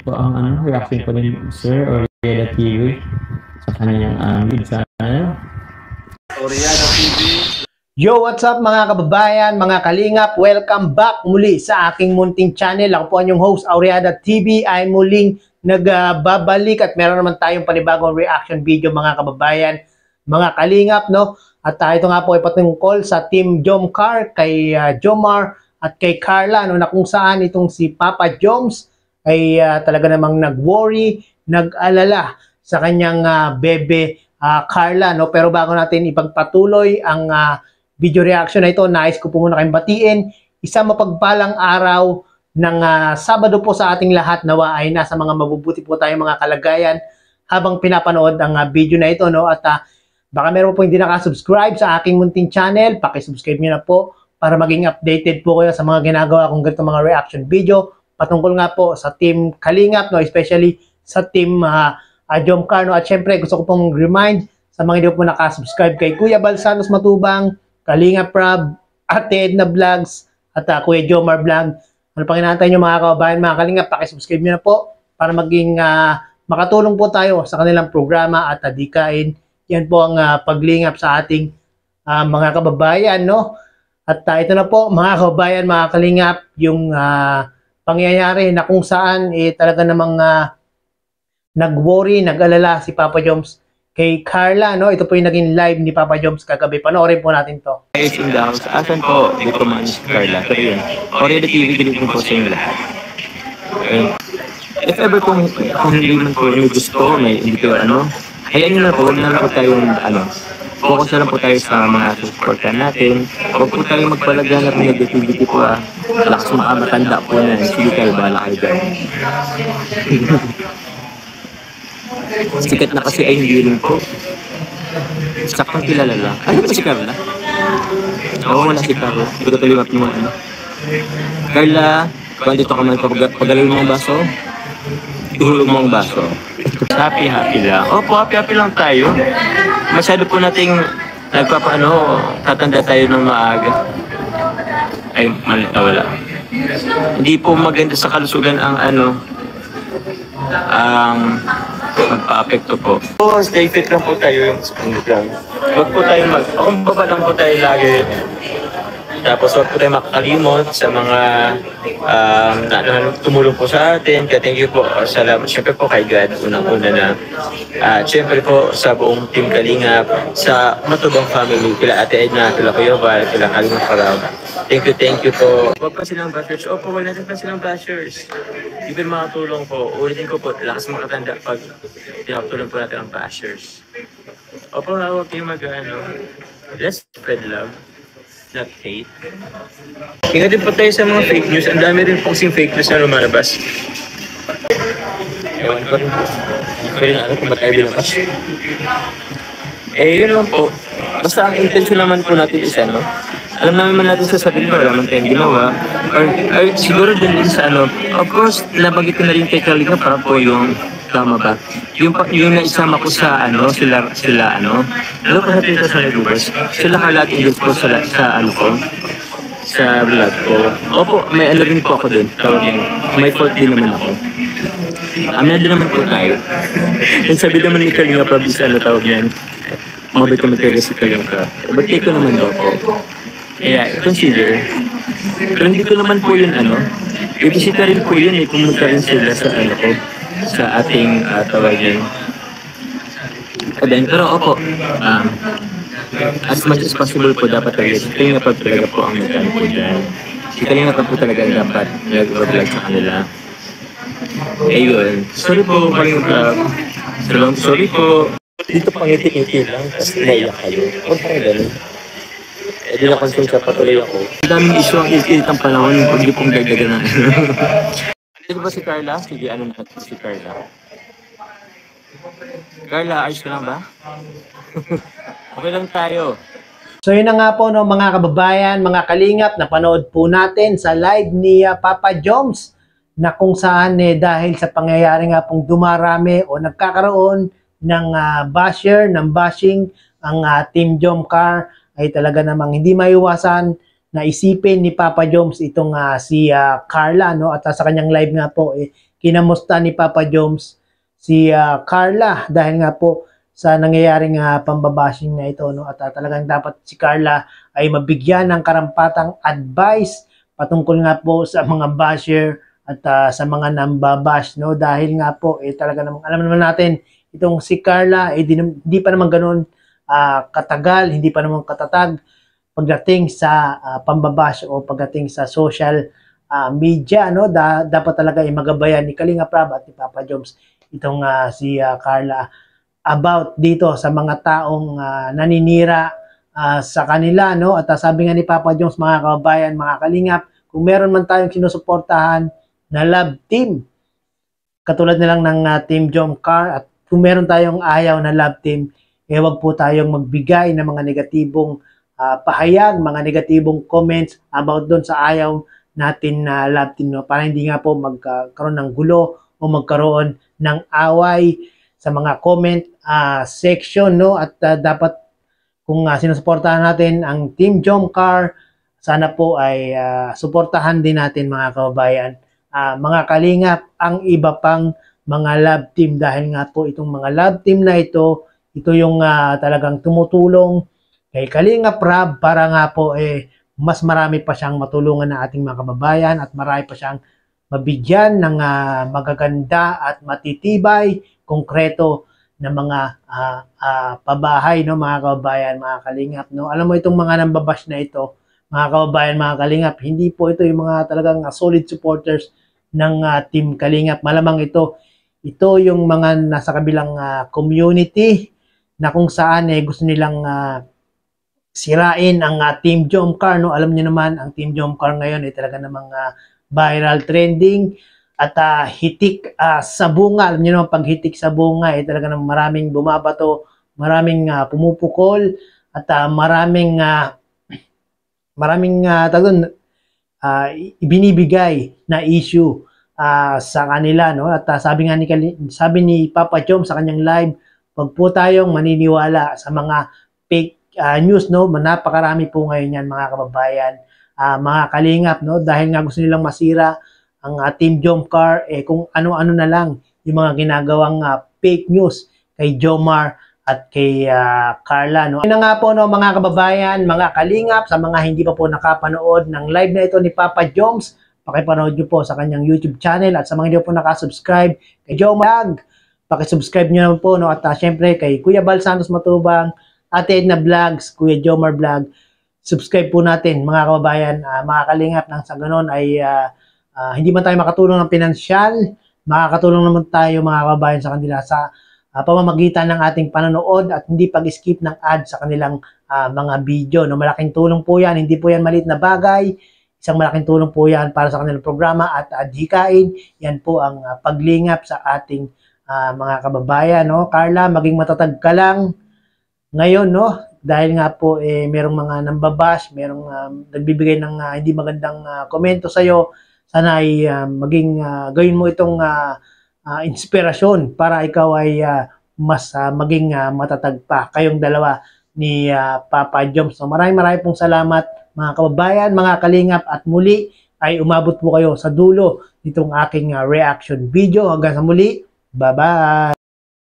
po ang reaction po ni Sir Oriada TV sa kanyang lead channel. Oriada TV. Yo, what's up mga kababayan, mga kalingap? Welcome back muli sa aking munting channel. Ako po ang inyong host, Oriada TV, ay muling nagbabalik at meron naman tayong panibagong reaction video mga kababayan, mga kalingap, no? At ito nga po ay patungkol sa Team Jomcar, kay Jomar at kay Carla, no? Na kung saan itong si Papa Joms ay talaga namang nag-worry, nag-alala sa kanyang bebe Carla, no? Pero bago natin ipagpatuloy ang video reaction na ito, nais ko po muna kayong batiin. Isang mapagpalang araw ng Sabado po sa ating lahat. Nawa ay nasa mga mabubuti po tayong mga kalagayan habang pinapanood ang video na ito, no? At baka meron po hindi nakasubscribe sa aking munting channel, pakisubscribe nyo na po para maging updated po kayo sa mga ginagawa kong ganitong mga reaction video patungkol nga po sa Team Kalingap, no? Especially sa Team Jomcar, no? At syempre gusto ko pong remind sa mga hindi po nakasubscribe kay Kuya Balsanos Matubang, Kalingap Prab, Ate Edna Vlogs, at Kuya Jomar Vlog. Ano pang inaantay nyo mga kababayan, mga Kalingap, pakisubscribe nyo na po para maging makatulong po tayo sa kanilang programa at adikain. Yan po ang paglingap sa ating mga kababayan, no? At ito na po mga kababayan, mga Kalingap, yung pangyayari na kung saan talaga namang nag-worry, nag-alala si Papa Joms kay Carla, no? Ito po yung naging live ni Papa Joms kagabi. Panoorin po natin to. Guys, in the house, asan po dito man si Carla? Pero yun, Oriada TV, ganito po sa inyo lahat. If ever kung hindi man po yung gusto, may hindi ko hayaan nyo na po, huwag na lang po tayong focus na lang po tayo sa mga supportan natin. Huwag po tayong magpalaganap ng negativity po lakas matanda po na, sige kayo, bahala kayo dyan. Sikat na kasi ay hindi rin po. Saktong kilala lang. Ano ba si Carla? Oo, wala si Carla. Hindi ko taliwap mo Carla, kung dito ka man pagalawin mo ang baso, ihulog mo ang baso. Happy lang. Opo, happy lang tayo. Masyado po nating tatanda tayo ng maaga. Ay, mali, wala. Hindi po maganda sa kalusugan ang magpa-apekto po. Stay fit lang po tayo yung lang. Huwag po tayo pakumbaba lang po tayo lagi. Tapos huwag po tayo makakalimot sa mga tumulong po sa atin. Kaya thank you po. Salamat siyempre po kay God. Unang-una na. Siyempre po sa buong Team Kalingap, sa Matubang family, kila Ate Edna, kila Kuya Val, kila Kalingap Parang. Thank you po. Huwag pa silang bashers. Opo, wala natin pa silang bashers. Even mga tulong po, ulitin ko po, lakas makatanda pag tinatulong po natin ang bashers. Opo, huwag kayong let's spread love, not hate. Ingat din po tayo sa mga fake news. Ang dami rin po kasing fake news na lumalabas. Ewan ko rin po. Hindi ko rin alam kung ba't tayo binakas. Yun naman po. Basta ang intention naman po natin is alam naman natin sa sarili ko, alam naman tayong ginawa. Or siguro din sa of course, nabagit ko na rin kay Kalingap para po yung tama ba? Yung naisama ko sa sila ano pa natin sa YouTubers? Sila Carla at Ingles po sa vlog ko. Opo, may rin po ako din. May fault din naman ako. Amin din naman po tayo. And sabi naman ni Kalingap Prabis, tawag yan? Mabait ko material si Kalingap. Ba't ko naman daw po? Kaya, consider. Pero hindi ko naman po yun ibisita rin po yun pumunta rin sila sa ko. Sa ating tawag yan. Pero opo, as much as possible po dapat talaga. Si Kalingap talaga po ang magkano po dyan. Si Kalingap po talaga dapat nag-vlog sa kanila. Ayun. Sorry po, Kalingap. Sorry po. Dito pangiti-ngiti lang, tapos naiyak kayo. Huwag pa rin. Hindi na concern sa patuloy ako. Ang daming issue ang iitang panahon, hindi pong gagaganan. Dito ba si Carla? Sige, natin si Carla? Carla, ayos ka lang ba? Okay lang tayo. So yun na nga po, no, mga kababayan, mga Kalingap, napanood po natin sa live ni Papa Joms na kung saan dahil sa pangyayari nga pong dumarami o nagkakaroon ng bashing ang Team Jomcar ay talaga namang hindi maiwasan naisipin ni Papa Joms itong si Carla, no? At sa kanyang live nga po, kinamusta ni Papa Joms si Carla dahil nga po sa nangyayaring pambabashing na ito, no? At talagang dapat si Carla ay mabigyan ng karampatang advice patungkol nga po sa mga basher at sa mga nambabash, no? Dahil nga po talaga namang alam naman natin itong si Carla hindi pa naman ganoon katagal, hindi pa naman katatag pagdating sa pambabash o pagdating sa social media, no? Dapat talaga magabayan ni Kalinga Prab at ni Papa Joms itong si Carla about dito sa mga taong naninira sa kanila, no? At sabi nga ni Papa Joms, mga kababayan, mga kalingap, kung meron man tayong sinusuportahan na love team, katulad na lang ng Team Jomcar, at kung meron tayong ayaw na love team, wag po tayong magbigay ng mga negatibong pahayag, mga negatibong comments about doon sa ayaw natin na love team, no? Para hindi nga po magkaroon ng gulo o magkaroon ng away sa mga comment section, no? At dapat kung sinusuportahan natin ang Team Jomcar, sana po ay suportahan din natin, mga kababayan, mga kalingap, ang iba pang mga love team, dahil nga po itong mga love team na ito yung talagang tumutulong kay Kalinga Prab para nga po mas marami pa siyang matulungan na ating mga kababayan at marami pa siyang mabigyan ng magaganda at matitibay, konkreto na mga pabahay, no, mga kababayan, mga kalingap, no? Alam mo itong mga nambabash na ito, mga kababayan, mga kalingap, hindi po ito yung mga talagang solid supporters ng Team Kalingap. Malamang ito yung mga nasa kabilang community na kung saan gusto nilang sirain ang Team Jomcar, no? Alam niyo naman, ang Team Jomcar ngayon ay talaga namang viral trending at hitik sa bunga. Alam niyo naman, pag hitik sa bunga talaga namang maraming bumabato, maraming pumupukol at maraming ibinibigay na issue sa kanila, no? At sabi ni Papa Joms sa kanyang live, wag po tayong maniniwala sa mga fake news, no? Napakarami po ngayon yan, mga kababayan, mga kalingap, no? Dahil nga gusto nilang masira ang Team Jomcar, kung ano-ano na lang yung mga ginagawang fake news kay Jomar at kay Carla, no? Yun na nga po, no, mga kababayan, mga kalingap, sa mga hindi pa po nakapanood ng live na ito ni Papa Joms, pakipanood nyo po sa kanyang YouTube channel, at sa mga hindi po nakasubscribe kay Jomar, pakisubscribe nyo naman po, no? At syempre kay Kuya Bal Santos Matubang, Ate Edna Vlogs, Kuya Jomar Vlog, subscribe po natin, mga kababayan, mga kalingap, nang sa ganun ay hindi man tayo makatulong ng pinansyal, makakatulong naman tayo, mga kababayan, sa kanila sa pamamagitan ng ating panonood at hindi pag-skip ng ad sa kanilang mga video, no? Malaking tulong po yan, hindi po yan maliit na bagay, isang malaking tulong po yan para sa kanilang programa at adhikain. Yan po ang paglingap sa ating mga kababayan, no? Carla, maging matatag ka lang ngayon, no? Dahil nga po merong mga nambabash, merong nagbibigay ng hindi magandang komento sa iyo. Sana ay gawin mo itong inspirasyon para ikaw ay mas maging matatag pa. Kayong dalawa ni Papa Joms. So maraming pong salamat, mga kababayan, mga kalingap, at muli ay umabot po kayo sa dulo nitong aking reaction video. Hanggang sa muli, bye-bye!